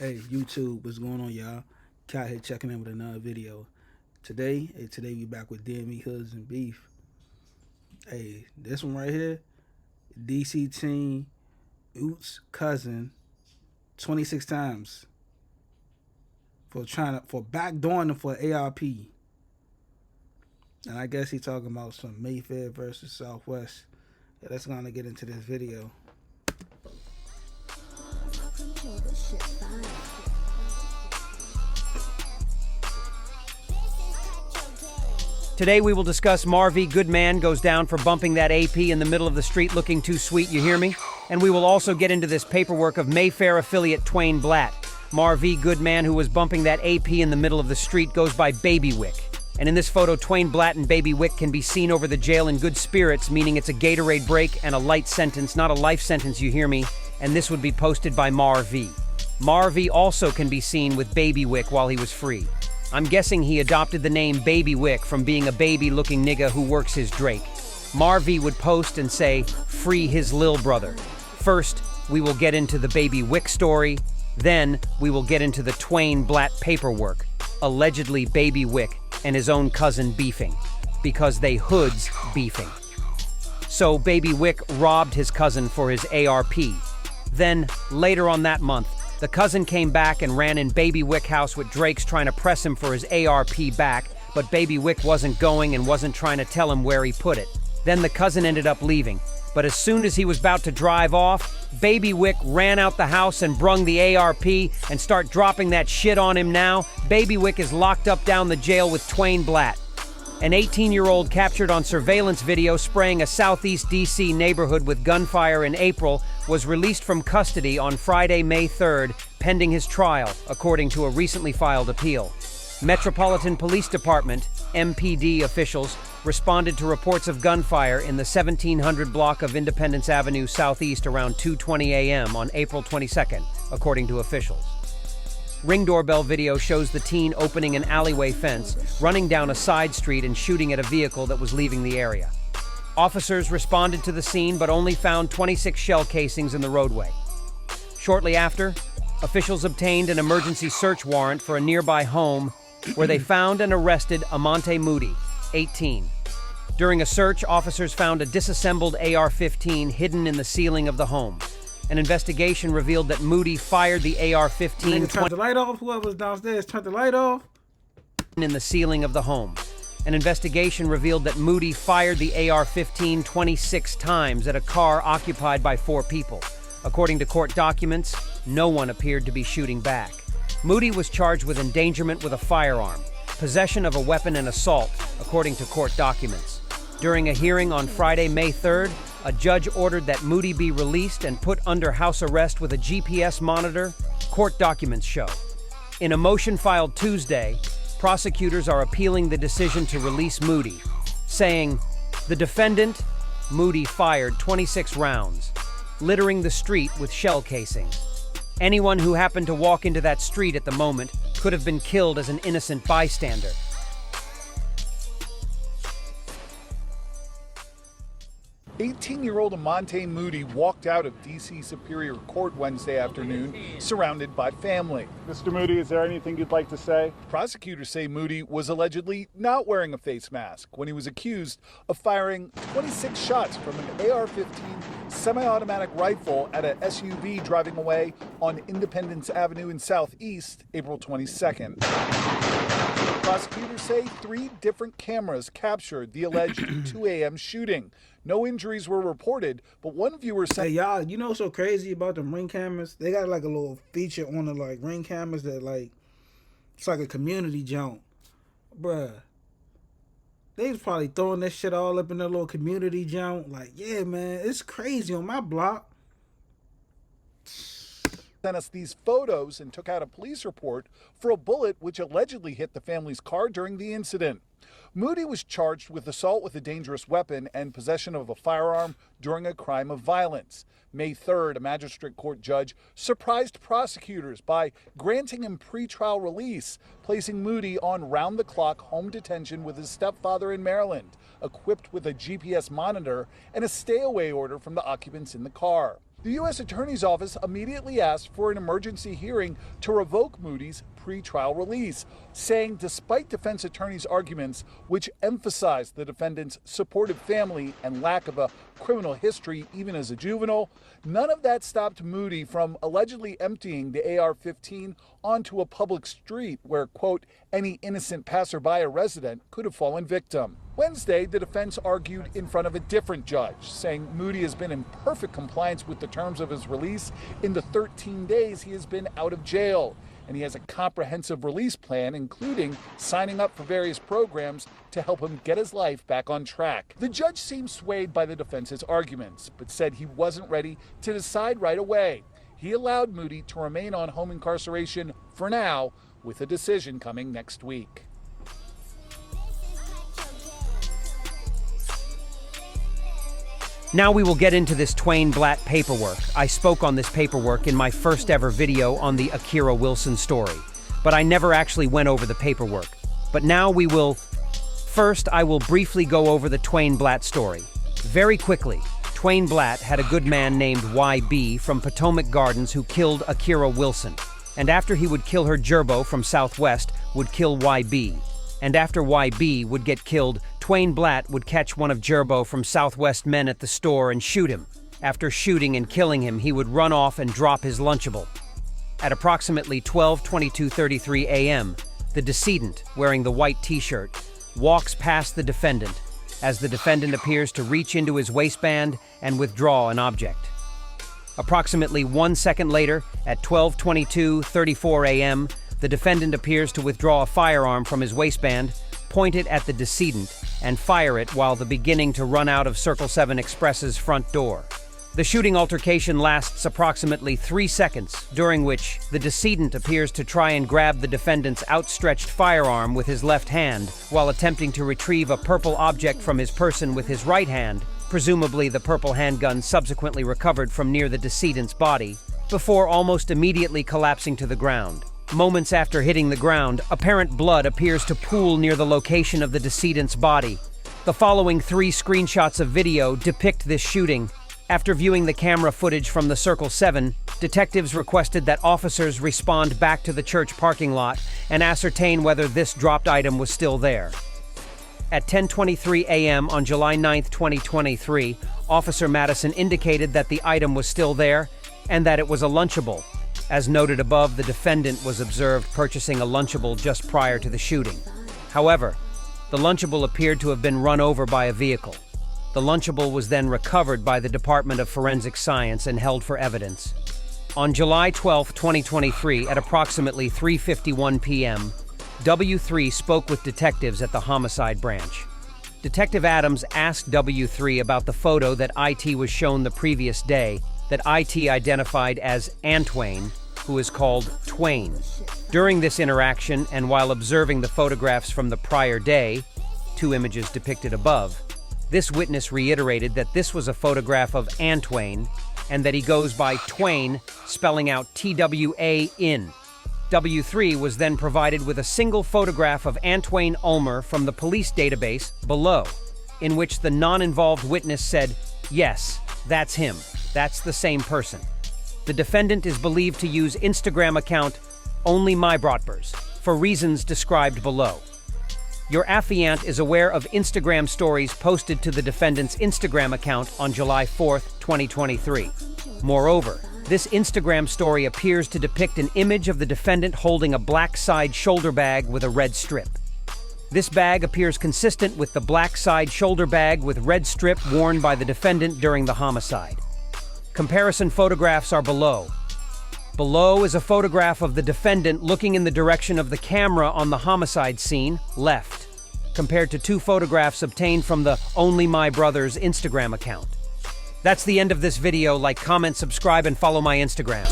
Hey YouTube, what's going on, y'all? Cat here checking in with another video. Today we back with DME Hoods and Beef. Hey, this one right here, DC teen Oots cousin 26 times for backdooring him for ARP. And I guess he's talking about some Mayfair versus Southwest. Yeah, let's gonna get into this video. Today we will discuss Marv Goodman goes down for bumping that AP in the middle of the street looking too sweet, you hear me? And we will also get into this paperwork of Mayfair affiliate Twain Blatt. Marv Goodman, who was bumping that AP in the middle of the street, goes by Baby Wick. And in this photo, Twain Blatt and Baby Wick can be seen over the jail in good spirits, meaning it's a Gatorade break and a light sentence, not a life sentence, you hear me? And this would be posted by Marv. Marv also can be seen with Baby Wick while he was free. I'm guessing he adopted the name Baby Wick from being a baby-looking nigga who works his Drake. Marv would post and say, free his lil brother. First, we will get into the Baby Wick story. Then, we will get into the Twain Blatt paperwork. Allegedly Baby Wick and his own cousin beefing. Because they hoods beefing. So Baby Wick robbed his cousin for his ARP. Then, later on that month, the cousin came back and ran in Baby Wick house with Drake's trying to press him for his ARP back, but Baby Wick wasn't going and wasn't trying to tell him where he put it. Then the cousin ended up leaving, but as soon as he was about to drive off, Baby Wick ran out the house and brung the ARP and start dropping that shit on him now. Baby Wick is locked up down the jail with Twain Blatt. An 18-year-old captured on surveillance video spraying a southeast DC neighborhood with gunfire in April was released from custody on Friday, May 3rd, pending his trial, according to a recently filed appeal. Metropolitan Police Department, MPD officials, responded to reports of gunfire in the 1700 block of Independence Avenue Southeast around 2:20 a.m. on April 22nd, according to officials. Ring doorbell video shows the teen opening an alleyway fence, running down a side street and shooting at a vehicle that was leaving the area. Officers responded to the scene but only found 26 shell casings in the roadway. Shortly after, officials obtained an emergency search warrant for a nearby home where they found and arrested Amante Moody, 18. During a search, officers found a disassembled AR-15 hidden in the ceiling of the home. An investigation revealed that Moody fired the AR-15. Turn the light off. Whoever's downstairs, turn the light off. In the ceiling of the home. An investigation revealed that Moody fired the AR-15 26 times at a car occupied by 4 people. According to court documents, no one appeared to be shooting back. Moody was charged with endangerment with a firearm, possession of a weapon, and assault, according to court documents. During a hearing on Friday, May 3rd, a judge ordered that Moody be released and put under house arrest with a GPS monitor, court documents show. In a motion filed Tuesday, prosecutors are appealing the decision to release Moody, saying, the defendant, Moody, fired 26 rounds, littering the street with shell casings. Anyone who happened to walk into that street at the moment could have been killed as an innocent bystander. 18-year-old Amante Moody walked out of D.C. Superior Court Wednesday afternoon, surrounded by family. Mr. Moody, is there anything you'd like to say? Prosecutors say Moody was allegedly not wearing a face mask when he was accused of firing 26 shots from an AR-15 semi-automatic rifle at a SUV driving away on Independence Avenue in Southeast, April 22nd. Prosecutors say 3 different cameras captured the alleged 2 a.m. shooting. No injuries were reported, but one viewer said, hey, y'all, you know what's so crazy about them Ring cameras? They got like a little feature on the like Ring cameras that like, it's like a community jump. Bruh. They was probably throwing this shit all up in their little community jump. Like, yeah, man, it's crazy on my block. Sent us these photos and took out a police report for a bullet which allegedly hit the family's car during the incident. Moody was charged with assault with a dangerous weapon and possession of a firearm during a crime of violence. May 3rd, a magistrate court judge surprised prosecutors by granting him pretrial release, placing Moody on round-the-clock home detention with his stepfather in Maryland, equipped with a GPS monitor and a stay-away order from the occupants in the car. The U.S. Attorney's Office immediately asked for an emergency hearing to revoke Moody's pretrial release, saying despite defense attorneys' arguments, which emphasized the defendant's supportive family and lack of a criminal history even as a juvenile, none of that stopped Moody from allegedly emptying the AR-15 onto a public street where, quote, any innocent passerby or resident could have fallen victim. Wednesday, the defense argued in front of a different judge, saying Moody has been in perfect compliance with the terms of his release in the 13 days he has been out of jail. And he has a comprehensive release plan, including signing up for various programs to help him get his life back on track. The judge seemed swayed by the defense's arguments, but said he wasn't ready to decide right away. He allowed Moody to remain on home incarceration for now, with a decision coming next week. Now we will get into this Twain Blatt paperwork. I spoke on this paperwork in my first ever video on the Akira Wilson story, but I never actually went over the paperwork. But now we will. First, I will briefly go over the Twain Blatt story. Very quickly, Twain Blatt had a good man named YB from Potomac Gardens who killed Akira Wilson. And after he would kill her, Gerbo from Southwest would kill YB. And after YB would get killed, Twain Blatt would catch one of Gerbo from Southwest men at the store and shoot him. After shooting and killing him, he would run off and drop his Lunchable. At approximately 12:22:33 a.m., the decedent, wearing the white t-shirt, walks past the defendant as the defendant appears to reach into his waistband and withdraw an object. Approximately 1 second later, at 12:22:34 a.m., the defendant appears to withdraw a firearm from his waistband, point it at the decedent, and fire it while beginning to run out of Circle 7 Express's front door. The shooting altercation lasts approximately 3 seconds, during which the decedent appears to try and grab the defendant's outstretched firearm with his left hand while attempting to retrieve a purple object from his person with his right hand, presumably the purple handgun subsequently recovered from near the decedent's body, before almost immediately collapsing to the ground. Moments after hitting the ground, apparent blood appears to pool near the location of the decedent's body. The following 3 screenshots of video depict this shooting. After viewing the camera footage from the Circle 7, detectives requested that officers respond back to the church parking lot and ascertain whether this dropped item was still there. At 10:23 a.m. on July 9, 2023, Officer Madison indicated that the item was still there and that it was a Lunchable. As noted above, the defendant was observed purchasing a Lunchable just prior to the shooting. However, the Lunchable appeared to have been run over by a vehicle. The Lunchable was then recovered by the Department of Forensic Science and held for evidence. On July 12, 2023, at approximately 3:51 p.m., W3 spoke with detectives at the homicide branch. Detective Adams asked W3 about the photo that IT was shown the previous day that IT identified as Antwain, who is called Twain. During this interaction, and while observing the photographs from the prior day, 2 images depicted above, this witness reiterated that this was a photograph of Antwain and that he goes by Twain, spelling out T-W-A-N. W3 was then provided with a single photograph of Antwain Ulmer from the police database below, in which the non-involved witness said, "Yes, that's him. That's the same person." The defendant is believed to use Instagram account Only My Bratbers for reasons described below. Your affiant is aware of Instagram stories posted to the defendant's Instagram account on July 4th, 2023. Moreover, this Instagram story appears to depict an image of the defendant holding a black side shoulder bag with a red strip. This bag appears consistent with the black side shoulder bag with red strip worn by the defendant during the homicide. Comparison photographs are below. Below is a photograph of the defendant looking in the direction of the camera on the homicide scene, left, compared to 2 photographs obtained from the Only My Brothers Instagram account. That's the end of this video. Like, comment, subscribe, and follow my Instagram.